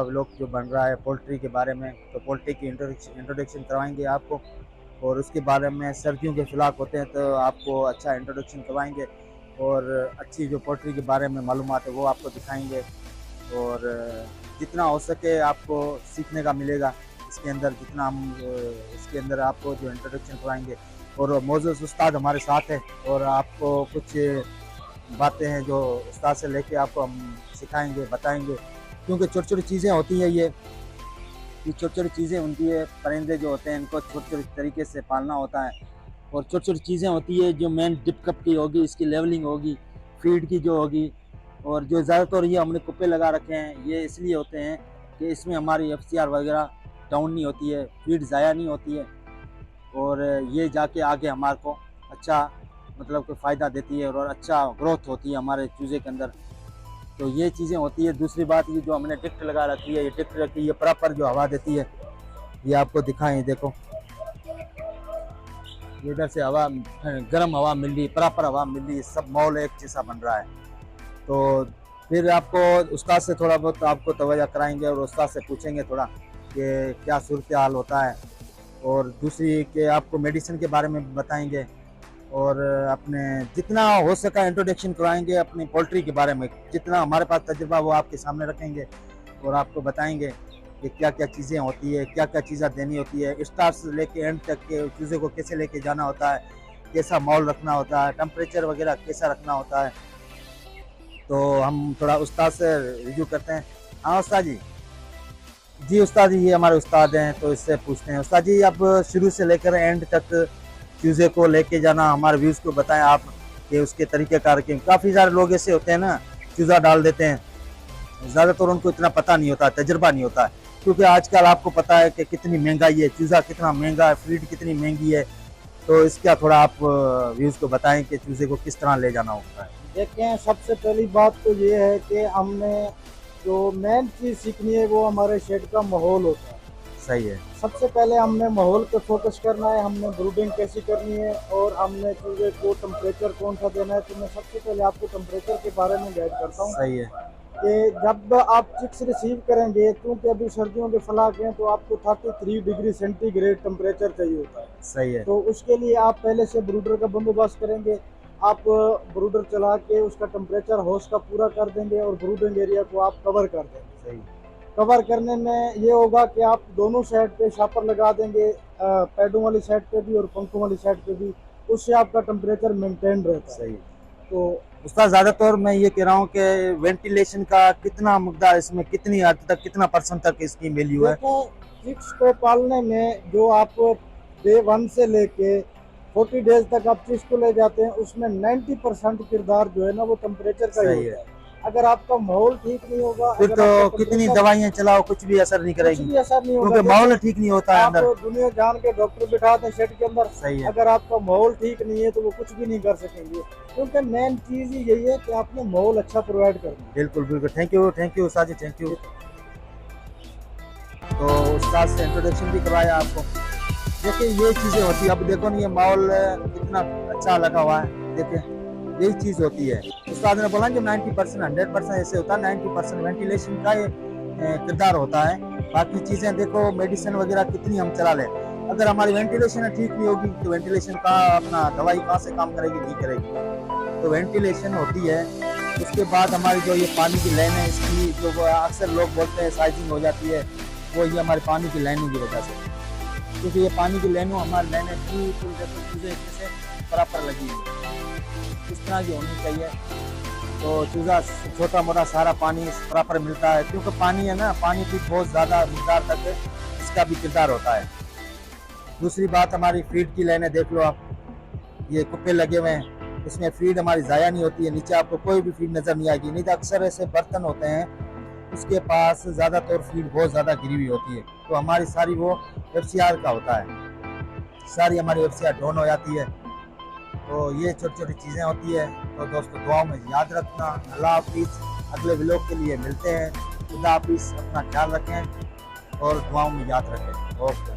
Vlog जो बन रहा है पोल्ट्री के बारे में, तो पोल्ट्री की इंट्रोडक्शन करवाएंगे आपको, और उसके बारे में सर्दियों के फ्लॉक होते हैं तो आपको अच्छा इंट्रोडक्शन करवाएंगे, और अच्छी जो पोल्ट्री के बारे में मालूमात है वो आपको दिखाएंगे, और जितना हो सके आपको सीखने का मिलेगा इसके अंदर, जितना हम इसके अंदर आपको जो इंट्रोडक्शन करवाएंगे। और मौजूद उस्ताद हमारे साथ है, और आपको कुछ बातें हैं जो उस्ताद से लेके आपको हम सिखाएंगे, बताएंगे, क्योंकि छोटी छोटी चीज़ें होती हैं, ये छोटी छोटी चीज़ें होती है, परिंदे जो होते हैं इनको छोटे छोटे तरीके से पालना होता है, और छोटी छोटी चीज़ें होती है जो मेन डिप कप की होगी, इसकी लेवलिंग होगी, फीड की जो होगी, और जो ज़्यादातर ये हमने कुप्पे लगा रखे हैं ये इसलिए होते हैं कि इसमें हमारी FCR वगैरह डाउन नहीं होती है, फीड ज़ाया नहीं होती है, और ये जाके आगे हमारे को अच्छा मतलब कि फ़ायदा देती है, और अच्छा ग्रोथ होती है हमारे चूज़े के अंदर। तो ये चीज़ें होती है। दूसरी बात ये जो हमने टिक्ट लगा रखी है, ये टिक्ट रखी है, ये प्रॉपर जो हवा देती है, ये आपको दिखाएं, देखो इधर से हवा, गर्म हवा मिल रही, प्रॉपर हवा मिल रही, सब माहौल एक जैसा बन रहा है। तो फिर आपको उस्ताद से थोड़ा बहुत आपको तवज्जो कराएंगे, और उस्ताद से पूछेंगे थोड़ा कि क्या सूरत हाल होता है, और दूसरी कि आपको मेडिसिन के बारे में बताएंगे, और अपने जितना हो सका इंट्रोडक्शन कराएंगे अपनी पोल्ट्री के बारे में, जितना हमारे पास तजुर्बा वो आपके सामने रखेंगे, और आपको बताएंगे कि क्या क्या चीज़ें होती है, क्या क्या चीज़ें देनी होती है, स्टार्ट से लेके एंड तक के चूज़े को कैसे लेके जाना होता है, कैसा माहौल रखना होता है, टेम्परेचर वगैरह कैसा रखना होता है। तो हम थोड़ा उस्ताद से रिव्यू करते हैं। हाँ उस्ताद जी। जी उस्ताद जी, ये हमारे उस्ताद हैं, तो इससे पूछते हैं उस्ताद जी, अब शुरू से लेकर एंड तक चूज़े को लेके जाना, हमारे व्यूज़ को बताएं आप कि उसके तरीक़ेकार के। काफ़ी सारे लोग ऐसे होते हैं ना, चूज़ा डाल देते हैं, ज़्यादातर उनको इतना पता नहीं होता, तजुर्बा नहीं होता है, क्योंकि आजकल आपको पता है कि कितनी महंगाई है, चूज़ा कितना महंगा है, फीड कितनी महंगी है। तो इसका थोड़ा आप व्यूज़ को बताएं कि चूज़े को किस तरह ले जाना होता है। देखें, सबसे पहली बात तो ये है कि हमने जो मेन चीज़ सीखनी है वो हमारे शेड का माहौल होता है। सही है। सबसे पहले हमने माहौल पे फोकस करना है, हमने ब्रूडिंग कैसी करनी है, और हमने चूजे को टेम्परेचर कौन सा देना है। तो मैं सबसे पहले आपको टेम्परेचर के बारे में गाइड करता हूँ। सही है कि जब आप चिक्स रिसीव करेंगे, क्योंकि अभी सर्दियों के फ्लाक हैं, तो आपको 33 डिग्री सेंटीग्रेड टेम्परेचर चाहिए होता है। सही है। तो उसके लिए आप पहले से ब्रूडर का बंदोबस्त करेंगे, आप ब्रूडर चला के उसका टेम्परेचर हाउस का पूरा कर देंगे, और ब्रूडिंग एरिया को आप कवर कर देंगे। सही। कवर करने में ये होगा कि आप दोनों साइड पे शापर लगा देंगे, पैडों वाली साइड पे भी और पंखों वाली साइड पे भी, उससे आपका टेम्परेचर मेंटेन रहता है। सही। तो उस्ताद ज़्यादातर मैं ये कह रहा हूँ कि वेंटिलेशन का कितना मुद्दा इसमें, कितनी हद तक, कितना % तक इसकी वैल्यू है? देखो, चिक्स को पालने में जो आप डे 1 से लेके 40 डेज तक आप चिक्स को ले जाते हैं, उसमें 90% किरदार जो है ना वो टेम्परेचर का ही होता है। अगर आपका माहौल ठीक नहीं होगा, फिर तो कितनी दवाइयाँ चलाओ कुछ भी असर नहीं करेगी, कुछ भी असर नहीं होगा, क्योंकि माहौल ठीक नहीं होता है अंदर। आप दुनिया जान के डॉक्टर बिठाते हैं शेड के अंदर। सही है। अगर आपका माहौल ठीक नहीं है तो वो कुछ भी नहीं कर सकेंगे, क्योंकि मेन चीज़ ही यही है कि आपने माहौल अच्छा प्रोवाइड करना है। बिल्कुल बिल्कुल, thank you Ustad ji, thank you. तो उस्ताद से इंट्रोडक्शन भी करवाया आपको। देखिए ये चीज़ें होती है, अब देखो ना ये माहौल कितना अच्छा लगा हुआ है, देखिए यही चीज़ होती है। उस्ताद ने बोला कि 90% 100% ऐसे होता है, 90% वेंटिलेशन का ये किरदार होता है। बाकी चीज़ें देखो, मेडिसिन वगैरह कितनी हम चला लें, अगर हमारी वेंटिलेशन ठीक नहीं होगी तो वेंटिलेशन का अपना दवाई कहाँ से काम करेगी, नहीं करेगी। तो वेंटिलेशन होती है। उसके बाद हमारी जो ये पानी की लाइन है, इसकी जो अक्सर लोग बोलते हैं साइजिंग हो जाती है, वो ये हमारी पानी की लाइनिंग की वजह से। क्योंकि ये पानी की लाइनों हमारी लाइनें बिल्कुल देखो चूजे से बराबर लगी हुई है, इस तरह की होनी चाहिए। तो चूजा छोटा मोटा सारा पानी बराबर मिलता है, क्योंकि पानी है ना, पानी भी बहुत ज़्यादा मिकदार तक इसका भी किरदार होता है। दूसरी बात हमारी फीड की लाइनें देख लो आप, ये कुप्पे लगे हुए हैं, इसमें फीड हमारी ज़ाया नहीं होती है, नीचे आपको कोई भी फीड नज़र नहीं आएगी। नहीं तो अक्सर ऐसे बर्तन होते हैं उसके पास ज़्यादातर फीड बहुत ज़्यादा गिरी हुई होती है, तो हमारी सारी वो FCR का होता है, सारी हमारी FCR डाउन हो जाती है। तो ये छोटी छोटी चीज़ें होती है। तो दोस्तों दुआओं में याद रखना। अल्लाह हाफिज़, अगले व्लॉग के लिए मिलते हैं। खुदा हाफिज़, अपना ख्याल रखें और दुआओं में याद रखें। ओके।